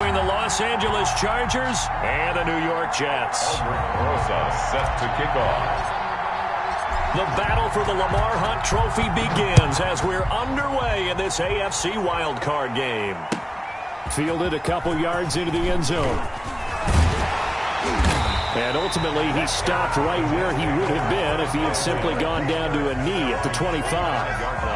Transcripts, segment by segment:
Between the Los Angeles Chargers and the New York Jets. Set to kick off. The battle for the Lamar Hunt Trophy begins as we're underway in this AFC wildcard game. Fielded a couple yards into the end zone. And ultimately, he stopped right where he would have been if he had simply gone down to a knee at the 25.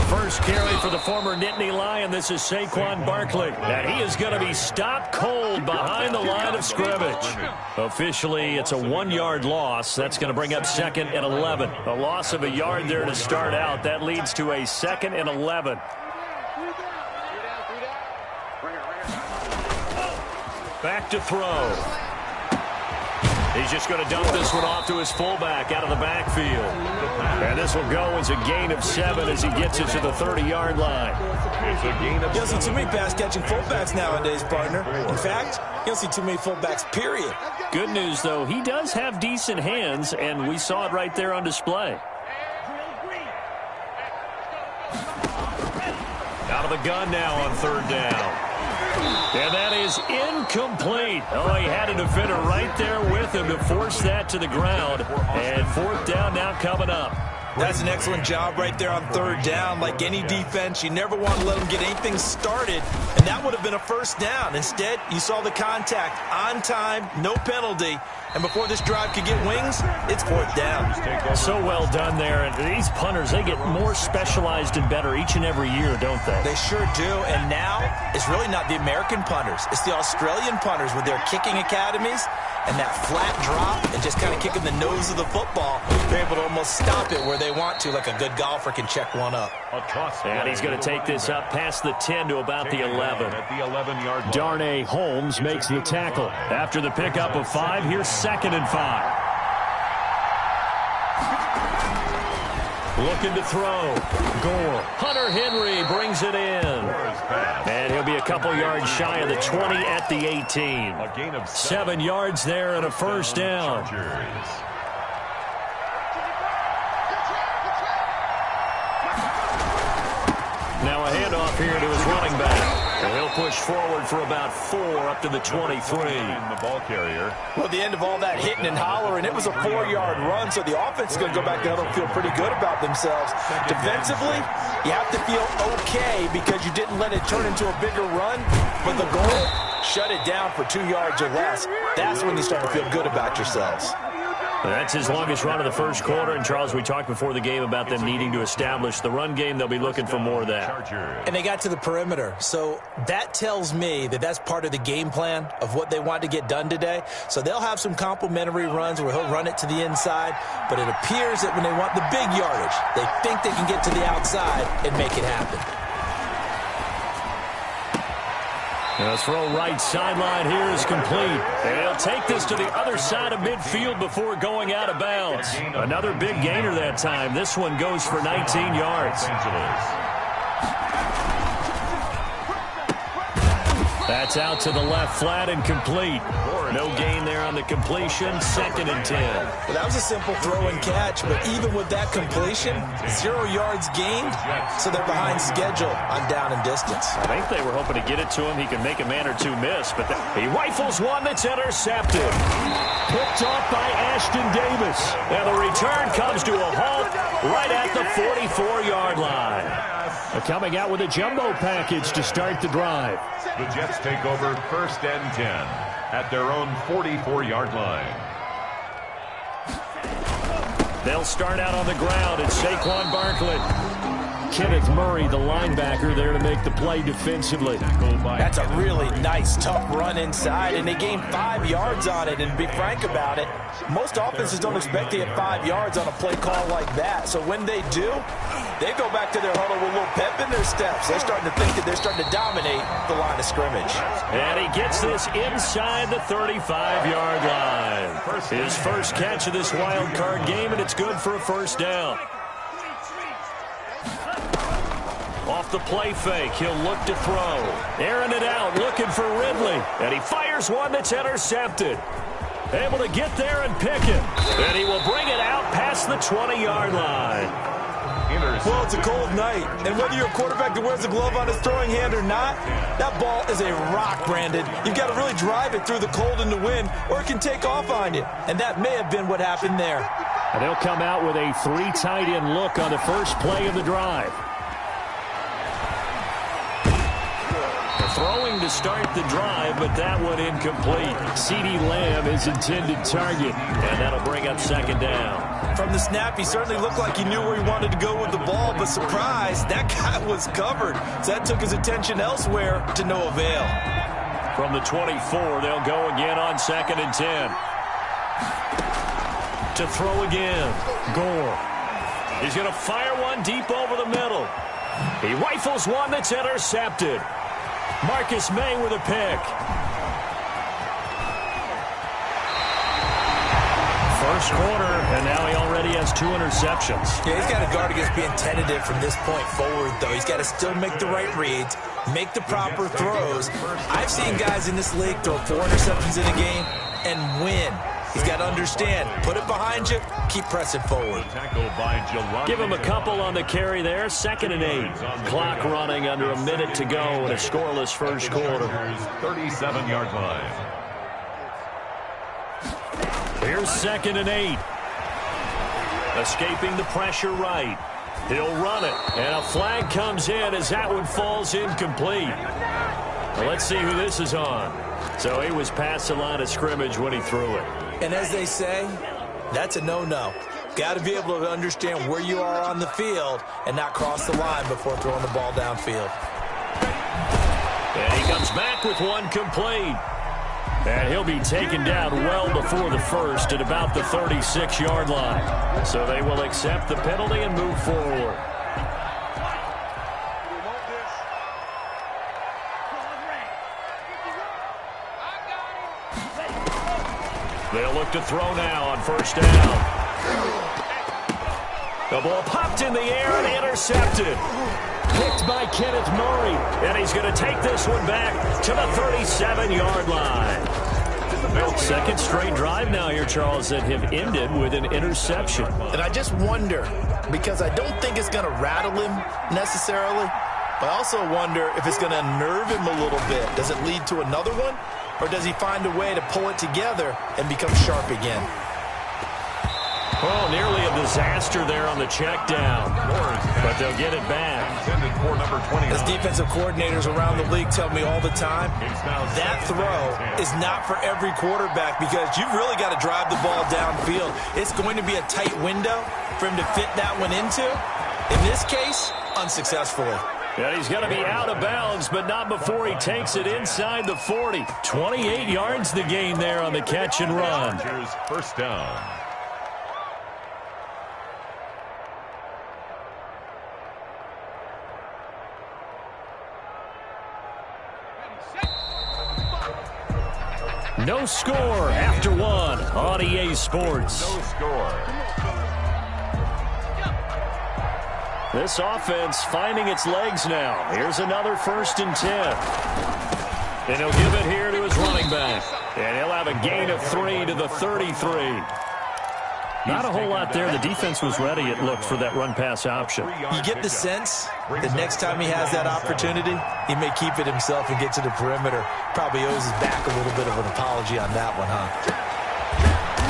First carry for the former Nittany Lion. This is Saquon Barkley. And he is going to be stopped cold behind the line of scrimmage. Officially, it's a 1-yard loss. That's going to bring up 2nd and 11. A loss of a yard there to start out. That leads to a 2nd and 11. Back to throw. He's just going to dump this one off to his fullback out of the backfield. And this will go as a gain of 7 as he gets it to the 30-yard line. It's a gain of 7. You don't see too many pass-catching fullbacks nowadays, partner. In fact, you don't see too many fullbacks, period. Good news, though, he does have decent hands, and we saw it right there on display. Out of the gun now on 3rd down. And that is incomplete. Oh, he had a defender right there with him to force that to the ground. And 4th down now coming up. That's an excellent job right there on 3rd down. Like any defense, you never want to let them get anything started, and that would have been a 1st down. Instead, you saw the contact on time, no penalty, and before this drive could get wings, it's 4th down. So well done there. And these punters, they get more specialized and better each and every year, don't they? They sure do, and now it's really not the American punters. It's the Australian punters with their kicking academies and that flat drop and just kind of kicking the nose of the football. They're able to almost stop it where they want to, like a good golfer can check one up. And he's going to take this up past the 10 to about the 11. Darnay Holmes makes the tackle. After the pickup of 5, here's 2nd and 5. Looking to throw. Gore. Hunter Henry brings it in. And he'll be a couple yards shy of the 20 at the 18. 7 yards there and a 1st down. Now a handoff here to his running back. And he'll push forward for about 4 up to the 23. The ball carrier. Well, the end of all that hitting and hollering, it was a 4-yard run, so the offense is going to go back there and feel pretty good about themselves. Defensively, you have to feel okay because you didn't let it turn into a bigger run, but the goal, shut it down for 2 yards or less. That's when you start to feel good about yourselves. That's his longest run of the first quarter. And, Charles, we talked before the game about them needing to establish the run game. They'll be looking for more of that. And they got to the perimeter. So that tells me that that's part of the game plan of what they want to get done today. So they'll have some complimentary runs where he'll run it to the inside. But it appears that when they want the big yardage, they think they can get to the outside and make it happen. The throw right sideline here is complete. And he'll take this to the other side of midfield before going out of bounds. Another big gainer that time. This one goes for 19 yards. That's out to the left, flat and complete. No gain there on the completion. 2nd and 10. Well, that was a simple throw and catch, but even with that completion, 0 yards gained, so they're behind schedule on down and distance. I think they were hoping to get it to him. He can make a man or two miss, but he rifles one that's intercepted. Picked off by Ashton Davis. And the return comes to a halt right at the 44-yard line. Coming out with a jumbo package to start the drive. The Jets take over 1st and 10 at their own 44-yard line. They'll start out on the ground. It's Saquon Barkley. Kenneth Murray, the linebacker, there to make the play defensively. That's a really nice, tough run inside, and they gained 5 yards on it. And to be frank about it, most offenses don't expect to get 5 yards on a play call like that. So when they do, they go back to their huddle with a little pep in their steps. They're starting to think that they're starting to dominate the line of scrimmage. And he gets this inside the 35-yard line. His first catch of this wild card game, and it's good for a first down. Off the play fake, he'll look to throw. Airing it out, looking for Ridley. And he fires one that's intercepted. Able to get there and pick it. And he will bring it out past the 20-yard line. Well, it's a cold night, and whether you're a quarterback that wears a glove on his throwing hand or not, that ball is a rock, Brandon. You've got to really drive it through the cold and the wind, or it can take off on you. And that may have been what happened there. And they'll come out with a 3 tight end look on the first play of the drive. Throwing to start the drive, but that one incomplete. CeeDee Lamb is intended target, and that'll bring up second down. From the snap, he certainly looked like he knew where he wanted to go with the ball, but surprise, that guy was covered. So that took his attention elsewhere to no avail. From the 24, they'll go again on 2nd and 10. To throw again, Gore. He's going to fire one deep over the middle. He rifles one that's intercepted. Marcus May with a pick. First quarter, and now he already has 2 interceptions. Yeah, he's got to guard against being tentative from this point forward, though. He's got to still make the right reads, make the proper throws. I've seen guys in this league throw 4 interceptions in a game and win. He's got to understand, put it behind you, keep pressing forward. Give him a couple on the carry there. 2nd and 8. Clock running under a minute to go in a scoreless first quarter. 37-yard line. Here's 2nd and 8. Escaping the pressure right. He'll run it. And a flag comes in as that one falls incomplete. Well, let's see who this is on. So he was past the line of scrimmage when he threw it. And as they say, that's a no-no. Got to be able to understand where you are on the field and not cross the line before throwing the ball downfield. And he comes back with one complete. And he'll be taken down well before the first at about the 36-yard line. So they will accept the penalty and move forward. They'll look to throw now on first down. The ball popped in the air and intercepted. Picked by Kenneth Murray. And he's going to take this one back to the 37-yard line. Second straight drive now here, Charles, that have ended with an interception. And I just wonder, because I don't think it's going to rattle him necessarily, but I also wonder if it's going to unnerve him a little bit. Does it lead to another one? Or does he find a way to pull it together and become sharp again? Oh, nearly a disaster there on the check down. But they'll get it back. As defensive coordinators around the league tell me all the time, that throw is not for every quarterback because you've really got to drive the ball downfield. It's going to be a tight window for him to fit that one into. In this case, unsuccessfully. And he's going to be out of bounds, but not before he takes it inside the 40. 28 yards the gain there on the catch and run. First down. No score after one on EA Sports. No score. This offense finding its legs now. Here's another 1st and 10. And he'll give it here to his running back. And he'll have a gain of 3 to the 33. Not a whole lot there. The defense was ready, it looked, for that run-pass option. You get the sense that next time he has that opportunity, he may keep it himself and get to the perimeter. Probably owes his back a little bit of an apology on that one, huh?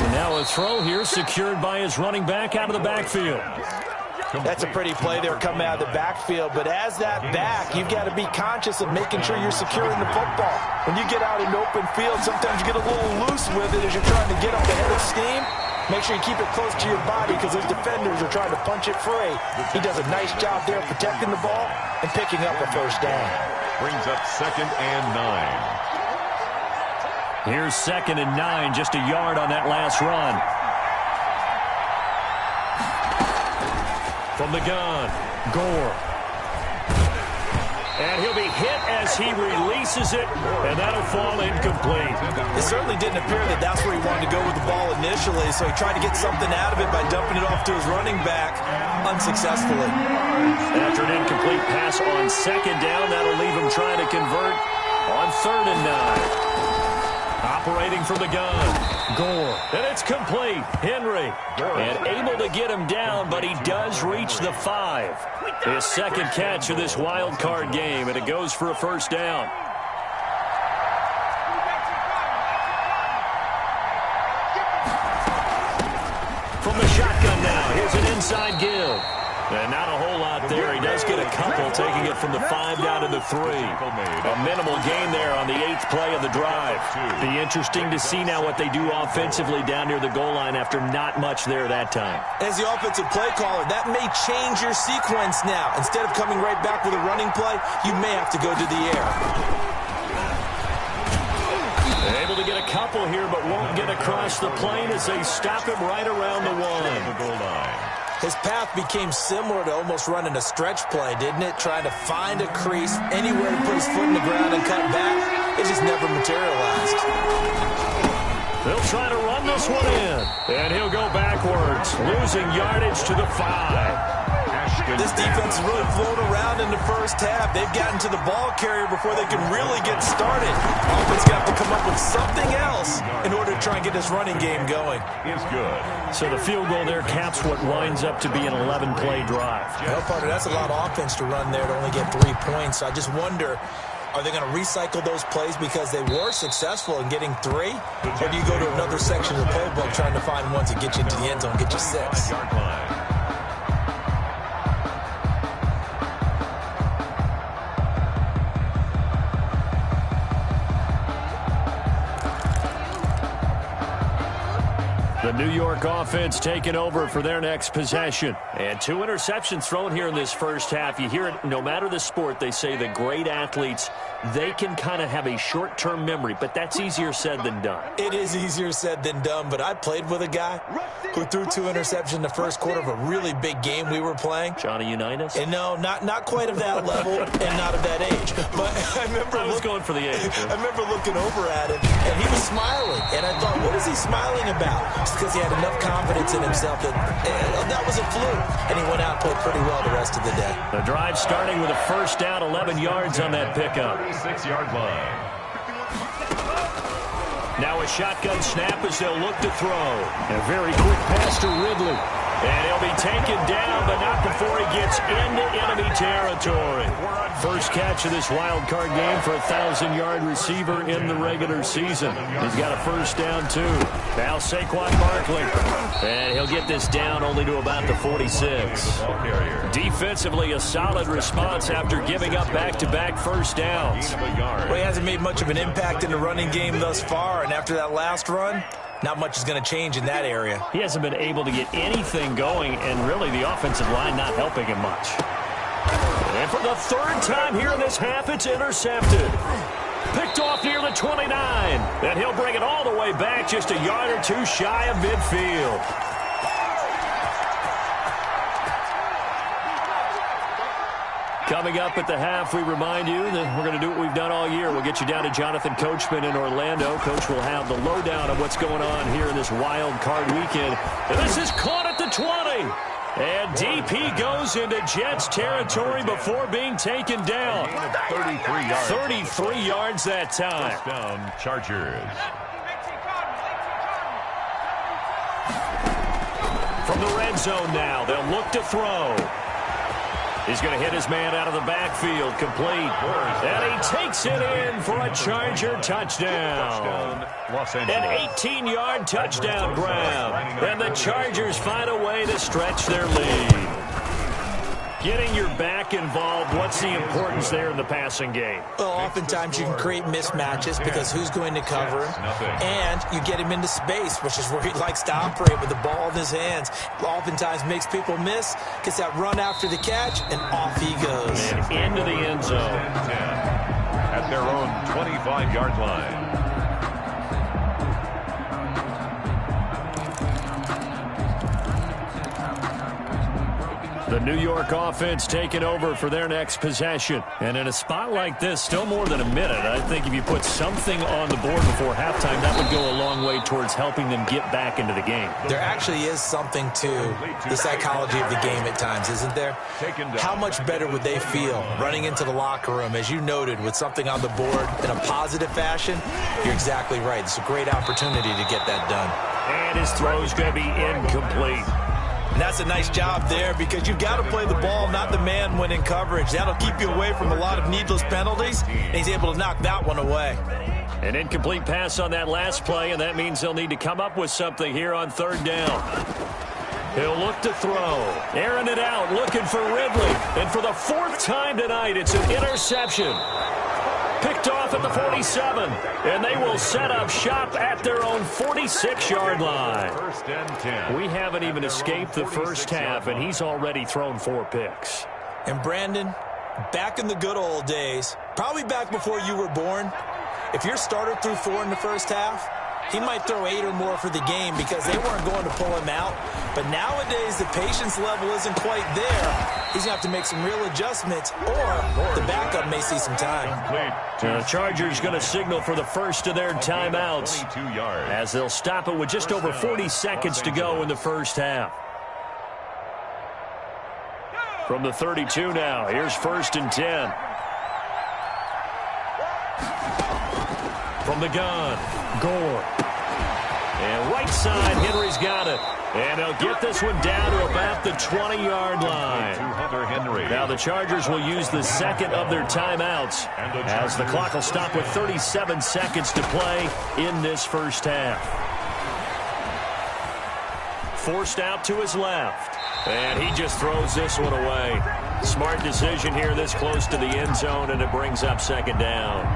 And now a throw here secured by his running back out of the backfield. That's a pretty play there coming out of the backfield. But as that back, you've got to be conscious of making sure you're securing the football. When you get out in open field, sometimes you get a little loose with it as you're trying to get up the head of steam. Make sure you keep it close to your body because those defenders are trying to punch it free. He does a nice job there protecting the ball and picking up a first down. Brings up 2nd and 9. Here's 2nd and 9, just a yard on that last run. From the gun, Gore. And he'll be hit as he releases it, and that'll fall incomplete. It certainly didn't appear that that's where he wanted to go with the ball initially, so he tried to get something out of it by dumping it off to his running back unsuccessfully. After an incomplete pass on 2nd down, that'll leave him trying to convert on 3rd and 9. Operating from the gun, Gore. And it's complete. Henry. And able to get him down, but he does reach the 5. His 2nd catch of this wild card game, and it goes for a first down. From the shotgun now, here's an inside give. And not a whole lot there. He does get a couple, taking it from the 5 down to the 3. A minimal gain there on the 8th play of the drive. Be interesting to see now what they do offensively down near the goal line after not much there that time. As the offensive play caller, that may change your sequence now. Instead of coming right back with a running play, you may have to go to the air. Able to get a couple here, but won't get across the plane as they stop him right around the 1. His path became similar to almost running a stretch play, didn't it? Trying to find a crease, anywhere to put his foot in the ground and cut back. It just never materialized. They'll try to run this one in. And he'll go backwards, losing yardage to the 5. This defense has really flown around in the first half. They've gotten to the ball carrier before they can really get started. Offense got to come up with something else in order to try and get this running game going. Is good. So the field goal there caps what winds up to be an 11-play drive. Well, partner, that's a lot of offense to run there to only get 3 points. So I just wonder, are they going to recycle those plays because they were successful in getting 3? Or do you go to another section of the playbook trying to find ones that get you into the end zone, get you 6? The New York offense taking over for their next possession. And 2 interceptions thrown here in this first half. You hear it, no matter the sport, they say the great athletes, they can kind of have a short-term memory, but that's easier said than done. It is easier said than done, but I played with a guy who threw 2 interceptions in the first quarter of a really big game we were playing. Johnny Unitas? And no, not quite of that level and not of that age. But I remember I was going for the age. I remember looking over at him, and he was smiling. And I thought, what is he smiling about? It's because he had enough confidence in himself that was a fluke. And he went out and played pretty well the rest of the day. The drive starting with a first down, 11 yards on that pickup. 36-yard line. Now a shotgun snap as they'll look to throw. A very quick pass to Ridley. And he'll be taken down, but not before he gets into enemy territory. First catch of this wild card game for a 1,000-yard receiver in the regular season. He's got a first down, too. Now Saquon Barkley. And he'll get this down only to about the 46. Defensively, a solid response after giving up back-to-back first downs. Well, he hasn't made much of an impact in the running game thus far, and after that last run, not much is going to change in that area. He hasn't been able to get anything going, and really the offensive line not helping him much. And for the 3rd time here in this half, it's intercepted. Picked off near the 29. And he'll bring it all the way back just a yard or 2 shy of midfield. Coming up at the half, we remind you that we're going to do what we've done all year. We'll get you down to Jonathan Coachman in Orlando. Coach will have the lowdown of what's going on here in this wild card weekend. And this is caught at the 20. And DP goes into Jets territory before being taken down. 33 yards. 33 yards that time. First down, Chargers. From the red zone now, they'll look to throw. He's going to hit his man out of the backfield, complete. And he takes it in for a Charger touchdown. An 18-yard touchdown grab. And the Chargers find a way to stretch their lead. Getting your back involved, what's the importance there in the passing game? Well, oftentimes you can create mismatches because who's going to cover him, and you get him into space, which is where he likes to operate with the ball in his hands. Oftentimes makes people miss, gets that run after the catch, and off he goes. And into the end zone. At their own 25-yard line. The New York offense taking over for their next possession. And in a spot like this, still more than a minute, I think if you put something on the board before halftime, that would go a long way towards helping them get back into the game. There actually is something to the psychology of the game at times, isn't there? How much better would they feel running into the locker room, as you noted, with something on the board in a positive fashion? You're exactly right. It's a great opportunity to get that done. And his throw is going to be incomplete. And that's a nice job there because you've got to play the ball, not the man when in coverage. That'll keep you away from a lot of needless penalties, and he's able to knock that one away. An incomplete pass on that last play, and that means they'll need to come up with something here on third down. He'll look to throw. Airing it out, looking for Ridley. And for the fourth time tonight, it's an interception. Picked off at the 47, and they will set up shop at their own 46-yard line. First and 10. We haven't even escaped the first half, and he's already thrown 4 picks. And Brandon, back in the good old days, probably back before you were born, if your starter threw 4 in the first half, he might throw 8 or more for the game because they weren't going to pull him out. But nowadays, the patience level isn't quite there. He's going to have to make some real adjustments, or the backup may see some time. The Chargers going to signal for the first of their timeouts as they'll stop it with just over 40 seconds to go in the first half. From the 32 now, here's first and 10. From the gun, Gore. And right side, Henry's got it. And they'll get this one down to about the 20-yard line. Now the Chargers will use the second of their timeouts as the clock will stop with 37 seconds to play in this first half. Forced out to his left. And he just throws this one away. Smart decision here this close to the end zone, and it brings up second down.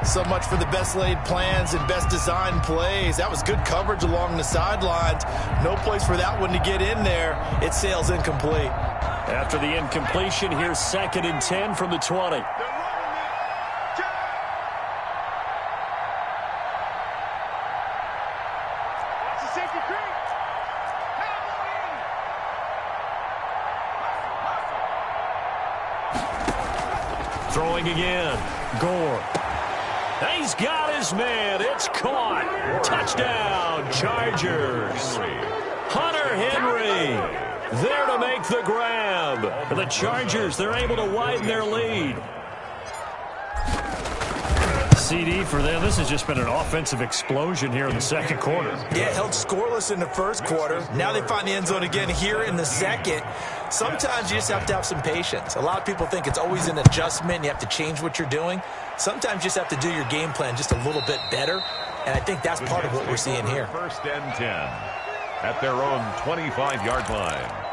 So much for the best laid plans and best designed plays. That was good coverage along the sidelines. No place for that one to get in there. It sails incomplete. After the incompletion, here's second and 10 from the 20. Throwing again. Gore. He's got his man. It's caught. Touchdown, Chargers. Hunter Henry there to make the grab. The Chargers, they're able to widen their lead. CD for them. This has just been an offensive explosion here in the second quarter. Yeah, held scoreless in the first quarter. Now they find the end zone again here in the second. Sometimes you just have to have some patience. A lot of people think it's always an adjustment. You have to change what you're doing. Sometimes you just have to do your game plan just a little bit better. And I think that's part of what we're seeing here. First and 10 at their own 25-yard line.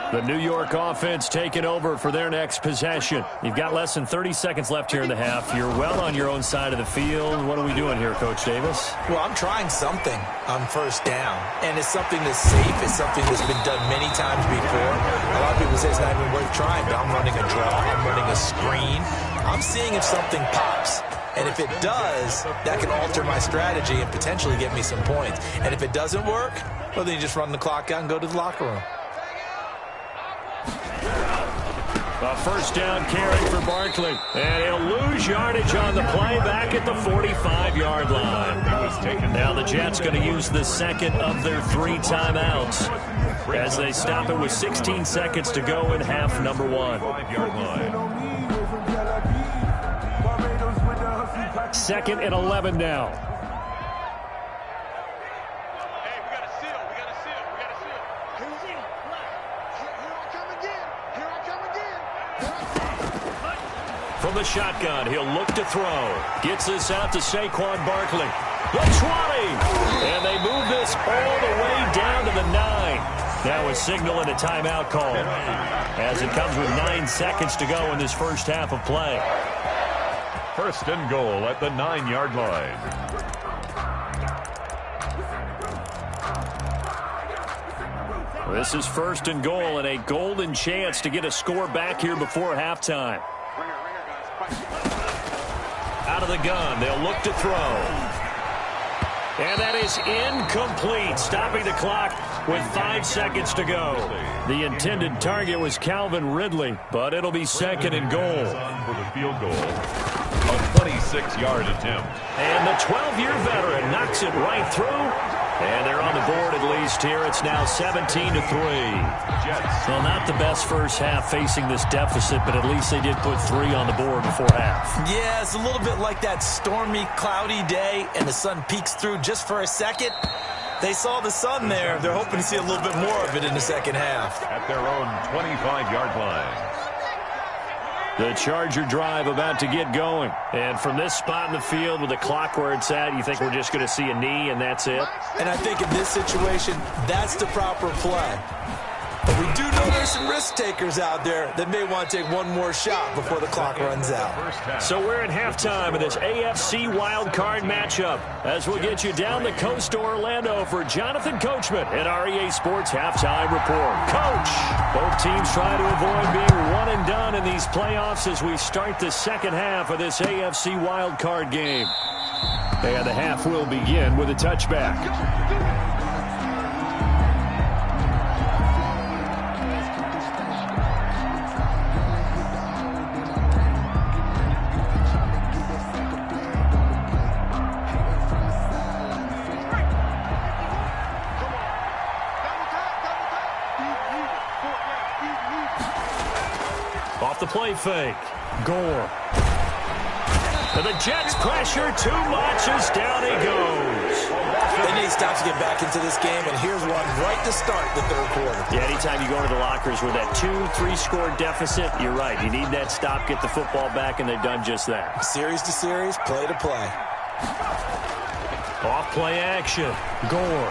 The New York offense taking over for their next possession. You've got less than 30 seconds left here in the half. You're well on your own side of the field. What are we doing here, Coach Davis? Well, I'm trying something on first down, and it's something that's safe. It's something that's been done many times before. A lot of people say it's not even worth trying, but I'm running a draw. I'm running a screen. I'm seeing if something pops. And if it does, that can alter my strategy and potentially get me some points. And if it doesn't work, well, then you just run the clock out and go to the locker room. A first down carry for Barkley. And he'll lose yardage on the play back at the 45-yard line. Now the Jets going to use the second of their 3 timeouts as they stop it with 16 seconds to go in half number 1. Second and 11 now. From the shotgun, he'll look to throw. Gets this out to Saquon Barkley. The 20. And they move this all the way down to the 9. Now a signal and a timeout call as it comes with 9 seconds to go in this first half of play. First and goal at the 9-yard line. This is first and goal and a golden chance to get a score back here before halftime. Out of the gun, they'll look to throw. And that is incomplete, stopping the clock with 5 seconds to go. The intended target was Calvin Ridley, but it'll be second and goal. For the field goal, a 26-yard attempt. And the 12-year veteran knocks it right through. And they're on the board at least here. It's now 17-3. Jets. Well, not the best first half facing this deficit, but at least they did put 3 on the board before half. Yeah, it's a little bit like that stormy, cloudy day, and the sun peeks through just for a second. They saw the sun there. They're hoping to see a little bit more of it in the second half. At their own 25-yard line. The Charger drive about to get going. And from this spot in the field with the clock where it's at, you think we're just going to see a knee and that's it? And I think in this situation, that's the proper play. But we do know there's some risk takers out there that may want to take one more shot before the clock runs out. So we're at halftime of this AFC wildcard matchup as we'll get you down the coast to Orlando for Jonathan Coachman at our EA Sports Halftime Report. Coach, both teams try to avoid being one and done in these playoffs as we start the second half of this AFC wildcard game. And the half will begin with a touchback. Off the play fake. Gore. And the Jets pressure too much as down he goes. They need stops to get back into this game, and here's one right to start the third quarter. Yeah, anytime you go to the lockers with that 2-3 score deficit, you're right. You need that stop, get the football back, and they've done just that. Series to series, play to play. Off play action. Gore.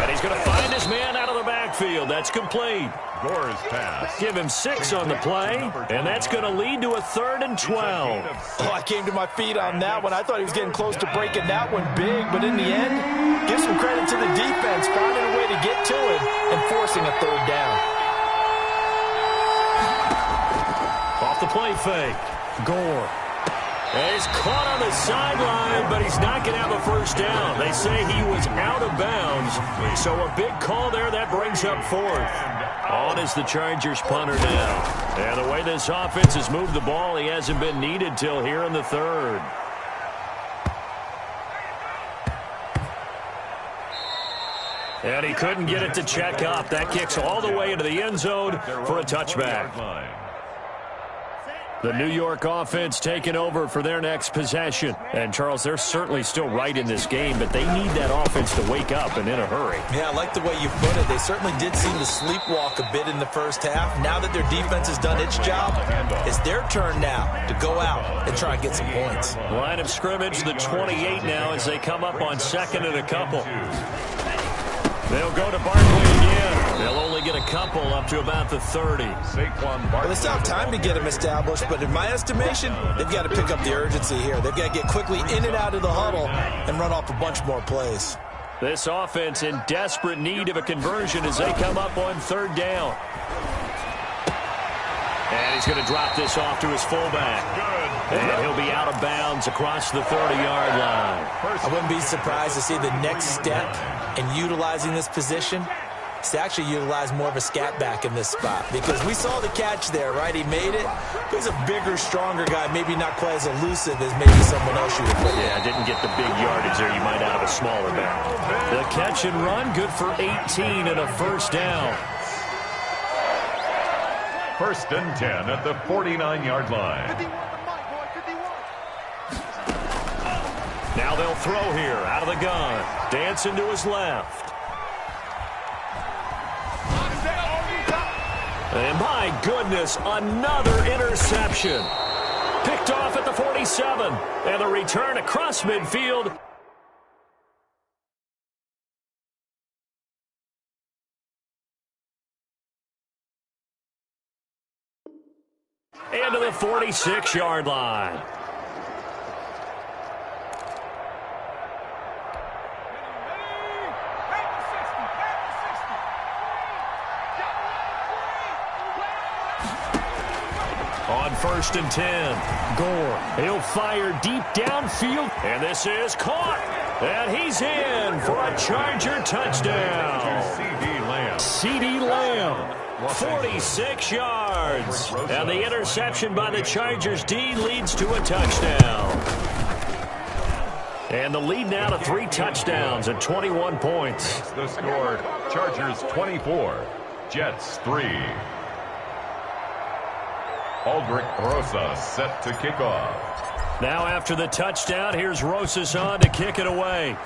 And he's going to find his man out of the backfield. That's complete. Gore's pass. Give him 6 on the play, and that's going to lead to a 3rd and 12. Oh, I came to my feet on that one. I thought he was getting close to breaking that one big, but in the end, give some credit to the defense, finding a way to get to it and forcing a 3rd down. Off the play fake. Gore. And he's caught on the sideline, but he's not going to have a first down. They say he was out of bounds, so a big call there that brings up 4th. On is the Chargers punter now. And the way this offense has moved the ball, he hasn't been needed till here in the 3rd. And he couldn't get it to check up. That kicks all the way into the end zone for a touchback. The New York offense taking over for their next possession. And, Charles, they're certainly still right in this game, but they need that offense to wake up and in a hurry. Yeah, I like the way you put it. They certainly did seem to sleepwalk a bit in the first half. Now that their defense has done its job, it's their turn now to go out and try and get some points. Line of scrimmage, the 28 now as they come up on 2nd and a couple. They'll go to Barkley again. They'll only get a couple up to about the 30. Well, it's not time to get them established, but in my estimation, they've got to pick up the urgency here. They've got to get quickly in and out of the huddle and run off a bunch more plays. This offense in desperate need of a conversion as they come up on 3rd down. And he's going to drop this off to his fullback. And he'll be out of bounds across the 30-yard line. I wouldn't be surprised to see the next step in utilizing this position is to actually utilize more of a scat back in this spot. Because we saw the catch there, right? He made it. He's a bigger, stronger guy, maybe not quite as elusive as maybe someone else you would put. Yeah, didn't get the big yardage there. You might out of a smaller back. The catch and run, good for 18 and a first down. 1st and 10 at the 49-yard line. Now they'll throw here out of the gun. Dancing to his left. And my goodness, another interception. Picked off at the 47. And the return across midfield. into the 46-yard line. On 1st and 10, Gore. He'll fire deep downfield, and this is caught. And he's in for a Charger touchdown. CeeDee Lamb. 46 yards. And the interception by the Chargers D leads to a touchdown. And the lead now to 3 touchdowns at 21 points. The score, Chargers 24, Jets 3. Aldrich Rosas set to kick off. Now after the touchdown, here's Rosas on to kick it away.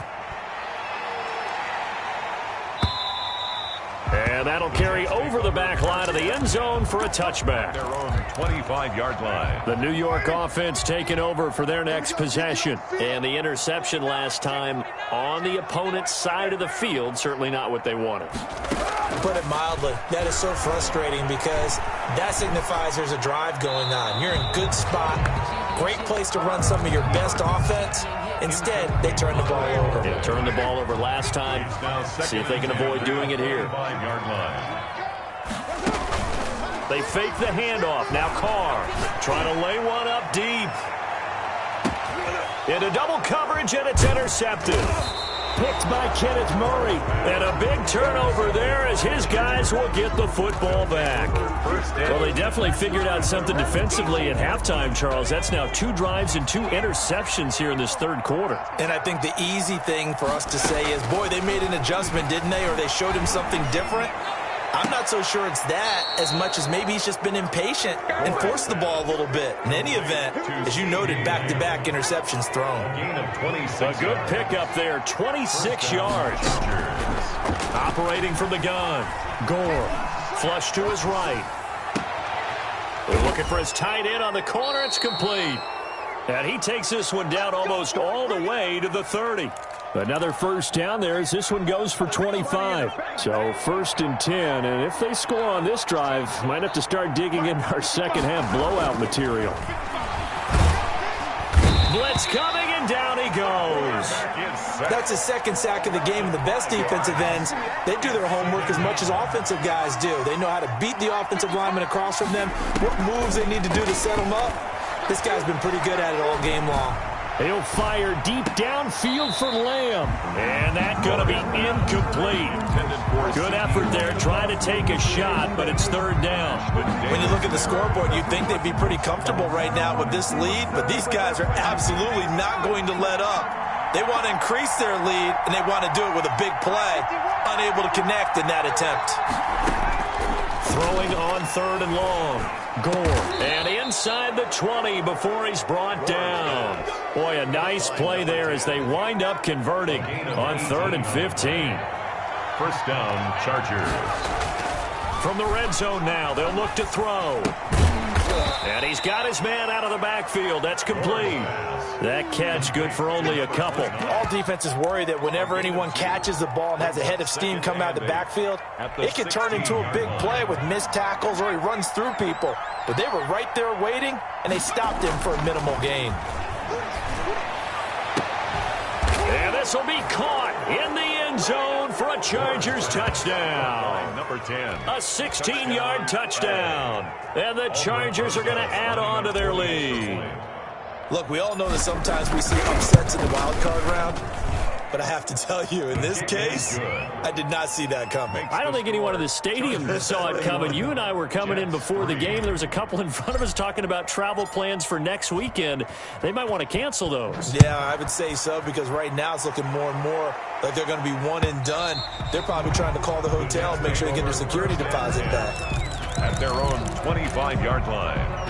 And that'll carry over the back line of the end zone for a touchback. Their own 25-yard line. The New York offense taking over for their next possession. And the interception last time on the opponent's side of the field, certainly not what they wanted. To put it mildly, that is so frustrating because that signifies there's a drive going on. You're in good spot, great place to run some of your best offense. Instead, they turn the ball over. They turned the ball over last time. See if they can avoid doing it here. They fake the handoff. Now Carr trying to lay one up deep. Into double coverage, and it's intercepted. Picked by Kenneth Murray. And a big turnover there as his guys will get the football back. Well, they definitely figured out something defensively at halftime, Charles. That's now 2 drives and 2 interceptions here in this third quarter. And I think the easy thing for us to say is, boy, they made an adjustment, didn't they? Or they showed him something different. I'm not so sure it's that as much as maybe he's just been impatient and forced the ball a little bit. In any event, as you noted, back-to-back interceptions thrown. A good pickup there, 26 yards. Operating from the gun. Gore, flush to his right. They're looking for his tight end on the corner. It's complete. And he takes this one down almost all the way to the 30. Another first down there as this one goes for 25. So 1st and 10, and if they score on this drive, might have to start digging in our second half blowout material. Blitz coming, and down he goes. That's his second sack of the game. The best defensive ends, they do their homework as much as offensive guys do. They know how to beat the offensive lineman across from them, what moves they need to do to set them up. This guy's been pretty good at it all game long. He'll fire deep downfield for Lamb. And that's going to be incomplete. Good effort there trying to take a shot, but it's 3rd down. When you look at the scoreboard, you'd think they'd be pretty comfortable right now with this lead, but these guys are absolutely not going to let up. They want to increase their lead, and they want to do it with a big play. Unable to connect in that attempt. Throwing on 3rd and long. Gore. And inside the 20 before he's brought down. Boy, a nice play there as they wind up converting on 3rd and 15. First down, Chargers. From the red zone now, they'll look to throw. And he's got his man out of the backfield. That's complete. That catch good for only a couple. All defenses worry that whenever anyone catches the ball and has a head of steam come out of the backfield, it could turn into a big play with missed tackles or he runs through people. But they were right there waiting, and they stopped him for a minimal gain. And this will be caught in the end zone for a Chargers touchdown. Number 10. A 16-yard touchdown. And the Chargers are going to add on to their lead. Look, we all know that sometimes we see upsets in the wild card round. But I have to tell you, in this case, I did not see that coming. I don't think anyone in the stadium saw it coming. You and I were coming in before the game. There was a couple in front of us talking about travel plans for next weekend. They might want to cancel those. Yeah, I would say so, because right now it's looking more and more like they're going to be one and done. They're probably trying to call the hotel and make sure they get their security deposit back. At their own 25-yard line.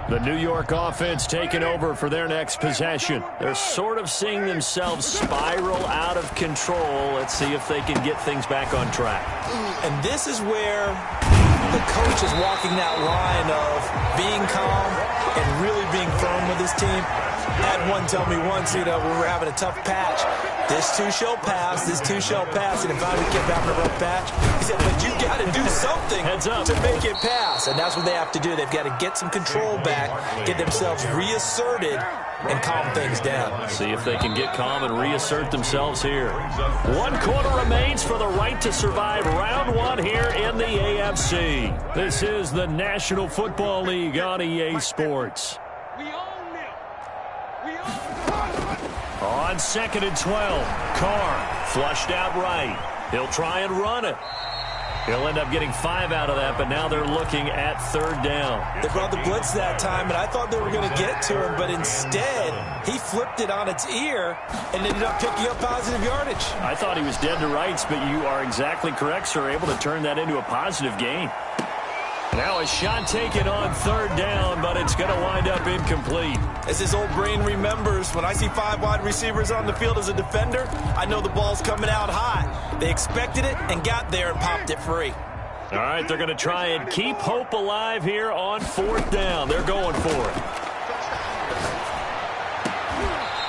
The New York offense taking over for their next possession. They're sort of seeing themselves spiral out of control. Let's see if they can get things back on track. And this is where the coach is walking that line of being calm and really being firm with his team. I had one tell me once, when we were having a tough patch, This too shall pass. This too shall pass. And if I kept having a rough patch, he said, but you got to do something to make it pass. And that's what they have to do. They've got to get some control back, get themselves reasserted, and calm things down. See if they can get calm and reassert themselves here. 1 quarter remains for the right to survive round 1 here in the AFC. This is the National Football League on EA Sports. On 2nd and 12, Carr flushed out right. He'll try and run it. He'll end up getting 5 out of that, but now they're looking at 3rd down. They brought the blitz that time, and I thought they were going to get to him, but instead, he flipped it on its ear and ended up picking up positive yardage. I thought he was dead to rights, but you are exactly correct, sir, able to turn that into a positive gain. Now a shot taken on 3rd down, but it's going to wind up incomplete. As his old brain remembers, when I see 5 wide receivers on the field as a defender, I know the ball's coming out hot. They expected it and got there and popped it free. All right, they're going to try and keep hope alive here on 4th down. They're going for it.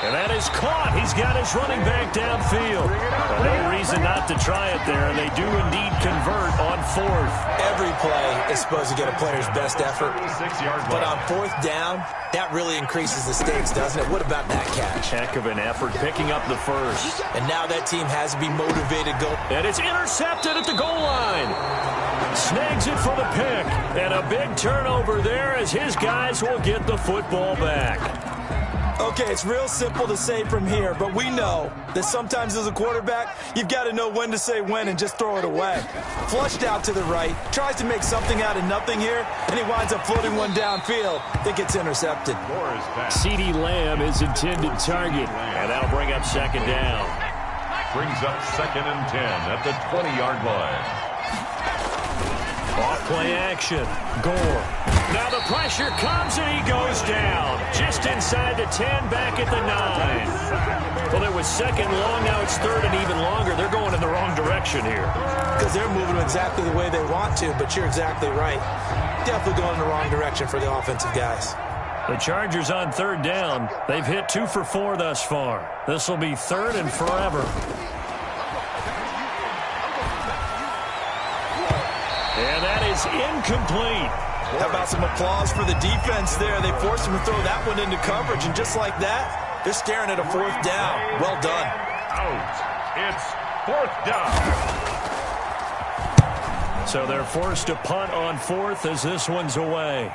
And that is caught. He's got his running back downfield. Well, no reason not to try it there, and they do indeed convert on 4th. Every play is supposed to get a player's best effort. But on 4th down, that really increases the stakes, doesn't it? What about that catch? Heck of an effort, picking up the first. And now that team has to be motivated. And it's intercepted at the goal line. Snags it for the pick. And a big turnover there as his guys will get the football back. Okay, it's real simple to say from here, but we know that sometimes as a quarterback, you've got to know when to say when and just throw it away. Flushed out to the right, tries to make something out of nothing here, and he winds up floating one downfield that gets intercepted. CeeDee Lamb is intended target, and that'll bring up 2nd down. Brings up 2nd and 10 at the 20-yard line. Off play action. Gore. Now the pressure comes and he goes down. Just inside the 10, back at the 9. Well, it was 2nd long, now it's 3rd and even longer. They're going in the wrong direction here. Because they're moving exactly the way they want to, but you're exactly right. Definitely going in the wrong direction for the offensive guys. The Chargers on 3rd down. They've hit 2 for 4 thus far. This will be 3rd and forever. And that is incomplete. How about some applause for the defense there? They forced him to throw that one into coverage, and just like that, they're staring at a 4th down. Well done. Out. It's 4th down. So they're forced to punt on 4th as this one's away.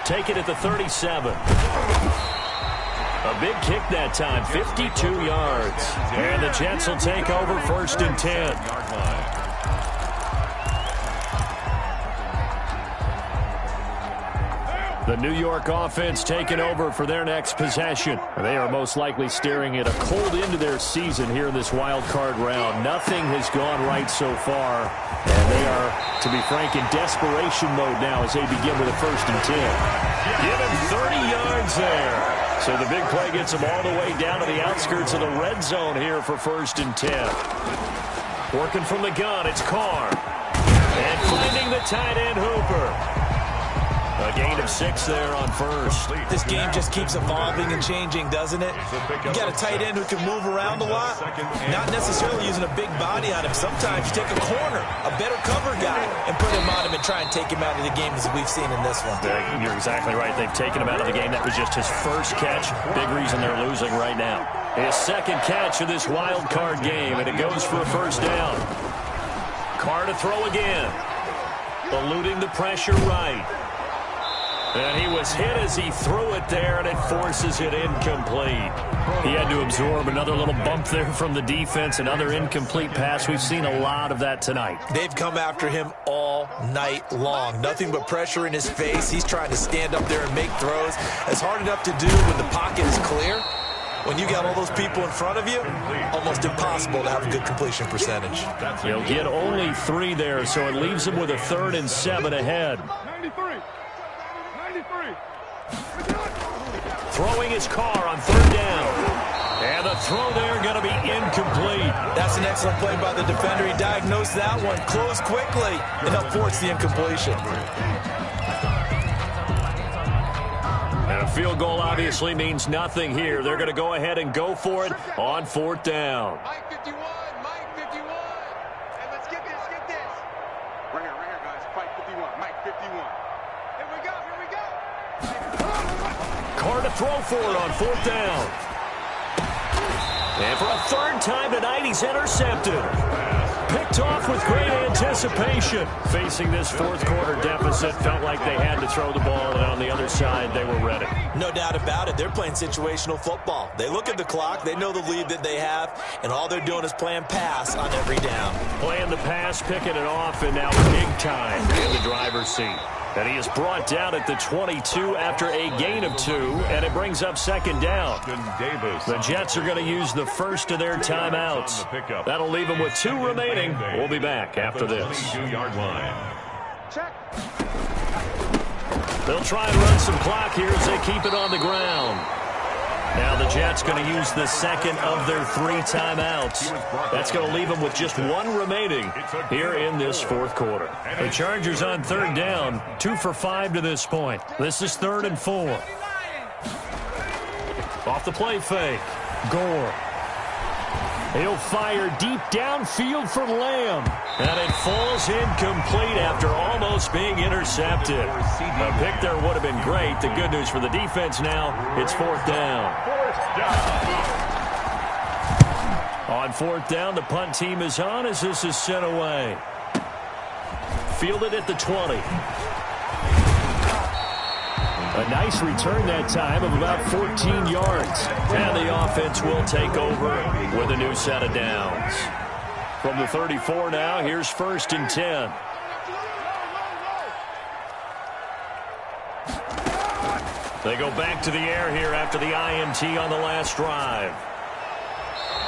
Take it at the 37. A big kick that time, 52 yards. And the Jets will take over 1st and 10. The New York offense taking over for their next possession. They are most likely staring at a cold end to their season here in this wild card round. Nothing has gone right so far, and they are, to be frank, in desperation mode now as they begin with a 1st and 10. Give him 30 yards there. So the big play gets them all the way down to the outskirts of the red zone here for 1st and 10. Working from the gun, it's Carr. And finding the tight end Hooper. A gain of 6 there on 1st. This game just keeps evolving and changing, doesn't it? You got a tight end who can move around a lot, not necessarily using a big body on him. Sometimes you take a corner, a better cover guy, and put him on him and try and take him out of the game as we've seen in this one. You're exactly right. They've taken him out of the game. That was just his first catch. Big reason they're losing right now. His 2nd catch of this wild card game, and it goes for a 1st down. Carr to throw again. Eluding the pressure right. And he was hit as he threw it there, and it forces it incomplete. He had to absorb another little bump there from the defense, another incomplete pass. We've seen a lot of that tonight. They've come after him all night long. Nothing but pressure in his face. He's trying to stand up there and make throws. It's hard enough to do when the pocket is clear. When you got all those people in front of you, almost impossible to have a good completion percentage. He'll get only 3 there, so it leaves him with a 3rd and 7 ahead. Throwing his Carr on 3rd down. And the throw there going to be incomplete. That's an excellent play by the defender. He diagnosed that one, closed quickly, and helped force the incompletion. And a A field goal obviously means nothing here. They're going to go ahead and go for it on 4th down. Mike 51, Mike 51. Hey, let's get this, get this. Right here, guys. Mike 51, Mike 51. Here we go. Carr to throw for it on 4th down. And for a 3rd time tonight, he's intercepted. Picked off with great anticipation. Facing this 4th quarter deficit, felt like they had to throw the ball, and on the other side, they were ready. No doubt about it. They're playing situational football. They look at the clock, they know the lead that they have, and all they're doing is playing pass on every down. Playing the pass, picking it off, and now big time in the driver's seat. And he is brought down at the 22 after a gain of 2, and it brings up 2nd down. The Jets are going to use the first of their timeouts. That'll leave them with 2 remaining. We'll be back after this. They'll try and run some clock here as they keep it on the ground. Now the Jets going to use the 2nd of their 3 timeouts. That's going to leave them with just 1 remaining here in this 4th quarter. The Chargers on 3rd down, 2 for 5 to this point. This is 3rd and 4. Off the play fake. Gore. He'll fire deep downfield for Lamb. And it falls incomplete after almost being intercepted. A pick there would have been great. The good news for the defense now, it's 4th down. On 4th down, the punt team is on as this is sent away. Fielded at the 20. A nice return that time of about 14 yards. And the offense will take over with a new set of downs. From the 34 now, here's 1st and 10. They go back to the air here after the INT on the last drive.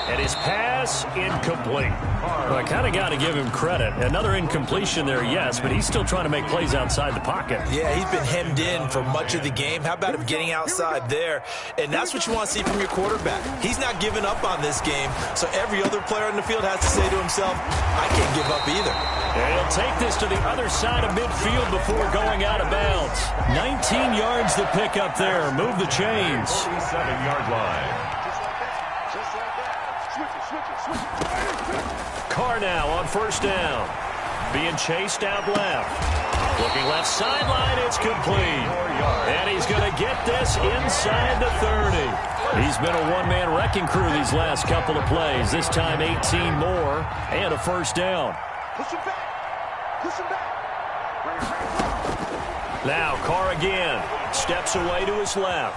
And his pass, incomplete. Well, I kind of got to give him credit. Another incompletion there, yes, but he's still trying to make plays outside the pocket. Yeah, he's been hemmed in for much of the game. How about him getting outside there? And that's what you want to see from your quarterback. He's not giving up on this game, so every other player on the field has to say to himself, I can't give up either. And he'll take this to the other side of midfield before going out of bounds. 19 yards to pick up there. Move the chains. 47-yard line. Carr now on 1st down. Being chased out left. Looking left sideline, it's complete. And he's going to get this inside the 30. He's been a one-man wrecking crew these last couple of plays. This time 18 more and a 1st down. Push him back. Push him back. Now Carr again. Steps away to his left.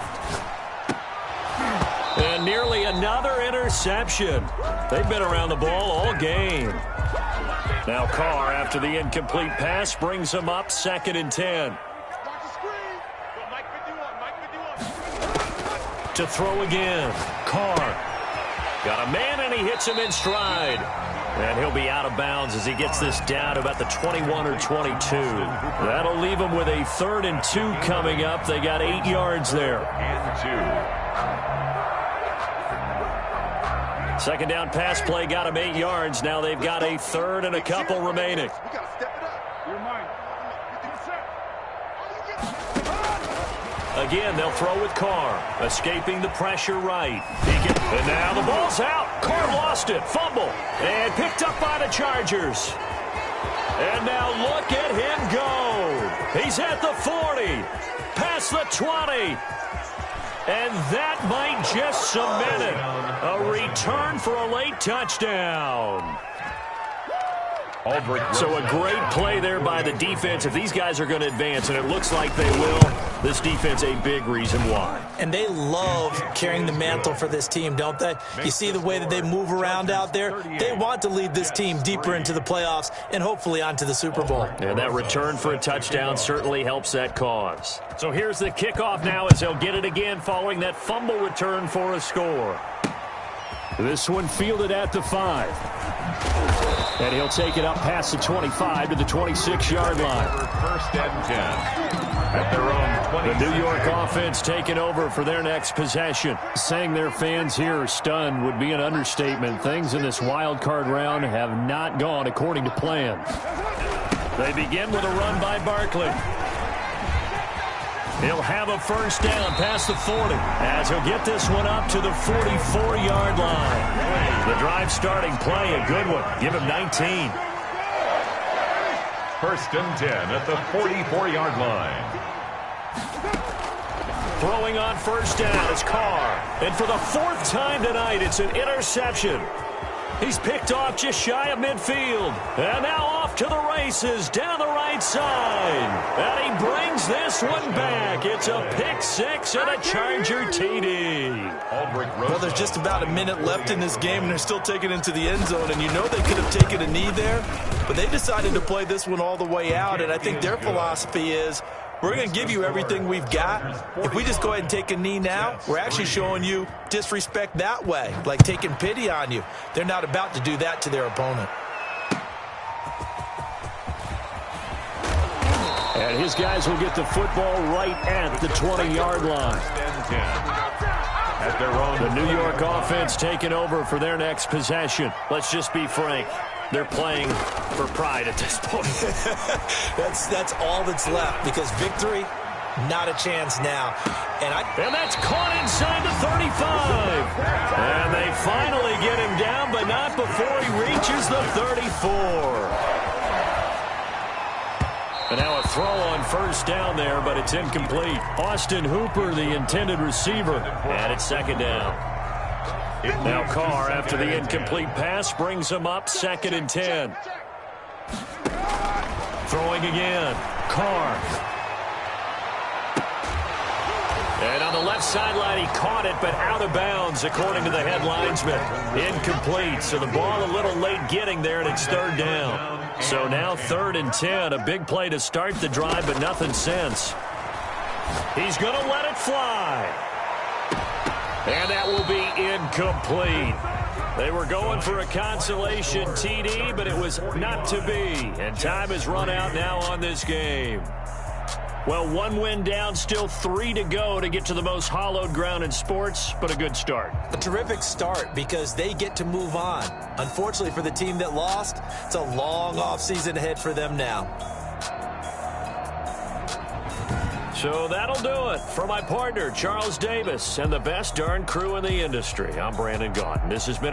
And nearly another interception. They've been around the ball all game. Now Carr, after the incomplete pass, brings him up 2nd and 10. To throw again. Carr. Got a man, and he hits him in stride. And he'll be out of bounds as he gets this down to about the 21 or 22. That'll leave him with a 3rd and 2 coming up. They got 8 yards there. And 2nd down pass play got him 8 yards. Now they've got a 3rd and a couple remaining. We got to step it up. You're mine. Again, they'll throw with Carr. Escaping the pressure right. And now the ball's out. Carr lost it. Fumble. And picked up by the Chargers. And now look at him go. He's at the 40. Past the 20. And that might just cement it. A return for a late touchdown. So a great play there by the defense. If these guys are going to advance, and it looks like they will, this defense a big reason why. And they love carrying the mantle for this team, don't they? You see the way that they move around out there? They want to lead this team deeper into the playoffs and hopefully onto the Super Bowl. And that return for a touchdown certainly helps that cause. So here's the kickoff now as they'll get it again following that fumble return for a score. This one fielded at the 5. And he'll take it up past the 25 to the 26-yard line. 1st and 10 at their own 20. The New York offense taking over for their next possession. Saying their fans here are stunned would be an understatement. Things in this wild card round have not gone according to plan. They begin with a run by Barkley. He'll have a first down past the 40 as he'll get this one up to the 44-yard line. The drive starting play, a good one. Give him 19. First and 10 at the 44-yard line. Throwing on first down is Carr. And for the fourth time tonight, it's an interception. He's picked off just shy of midfield. And now off to the races down the right side. And he brings this one back. It's a pick six and a Charger TD. Well, there's just about a minute left in this game, and they're still taking it into the end zone. And you know they could have taken a knee there, but they decided to play this one all the way out. And I think their philosophy is, we're going to give you everything we've got. If we just go ahead and take a knee now, we're actually showing you disrespect that way, like taking pity on you. They're not about to do that to their opponent. And his guys will get the football right at the 20-yard line. At their own, the New York offense taking over for their next possession. Let's just be frank. They're playing for pride at this point. That's all that's left, because victory, not a chance now. And that's caught inside the 35. And they finally get him down, but not before he reaches the 34. And now a throw on first down there, but it's incomplete. Austin Hooper, the intended receiver, and it's second down. Now Carr, after the incomplete pass, brings him up 2nd and 10. Throwing again. Carr. And on the left sideline, he caught it, but out of bounds, according to the head linesman. Incomplete, so the ball a little late getting there, and it's 3rd down. So now 3rd and 10, a big play to start the drive, but nothing since. He's going to let it fly. And that will be incomplete. They were going for a consolation TD, but it was not to be. And time has run out now on this game. Well, 1 win down, still 3 to go to get to the most hallowed ground in sports, but a good start. A terrific start because they get to move on. Unfortunately for the team that lost, it's a long offseason ahead for them now. So that'll do it. For my partner, Charles Davis, and the best darn crew in the industry, I'm Brandon Gaudin. This has been